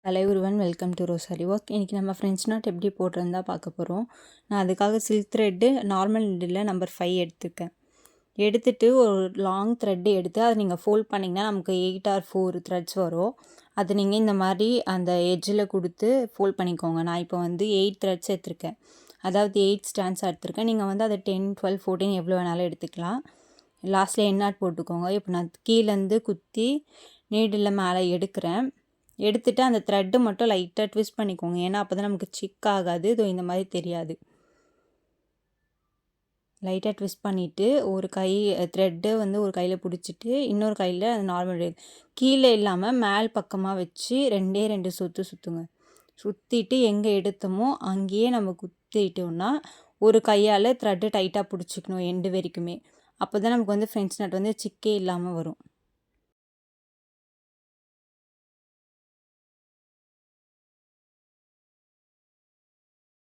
Hello everyone, welcome to rosary work. இன்றைக்கி நம்ம French not எப்படி போட்டிருந்தா பார்க்க போகிறோம். நான் அதுக்காக silk thread normal needle number 5 எடுத்துருக்கேன். எடுத்துகிட்டு ஒரு லாங் த்ரெட்டு எடுத்து அதை நீங்கள் ஃபோல்ட் பண்ணிங்கன்னா நமக்கு 8 or 4 த்ரெட்ஸ் வரும். அது நீங்கள் இந்த மாதிரி அந்த எட்ஜில் கொடுத்து ஃபோல்ட் பண்ணிக்கோங்க. நான் இப்போ வந்து 8 த்ரெட்ஸ் எடுத்திருக்கேன், அதாவது 8 ஸ்டாண்ட்ஸ் எடுத்திருக்கேன். நீங்கள் வந்து அதை 10, 12, 14 எவ்வளோ வேணாலும் எடுத்துக்கலாம். லாஸ்ட்டில் எண்ணாட் போட்டுக்கோங்க. இப்போ நான் கீழேருந்து குத்தி நீடில் மேலே எடுக்கிறேன். எடுத்துகிட்டு அந்த த்ரெட்டு மட்டும் லைட்டாக ட்விஸ்ட் பண்ணிக்கோங்க, ஏன்னா அப்போ தான் நமக்கு சிக் ஆகாது. இதோ இந்த மாதிரி தெரியாது. லைட்டாக ட்விஸ்ட் பண்ணிவிட்டு ஒரு கை த்ரெட்டு வந்து ஒரு கையில் பிடிச்சிட்டு இன்னொரு கையில் அது நார்மல் கீழே இல்லாமல் மேல் பக்கமாக வச்சு 2 சுற்றுங்க. சுற்றிட்டு எங்கே எடுத்தோமோ அங்கேயே நம்ம குத்திட்டோம்னா ஒரு கையால் த்ரெட்டு டைட்டாக பிடிச்சிக்கணும் எண்டு வரைக்குமே. அப்போ தான் நமக்கு வந்து ஃப்ரெஞ்ச் நாட் வந்து சிக்கே இல்லாமல் வரும்.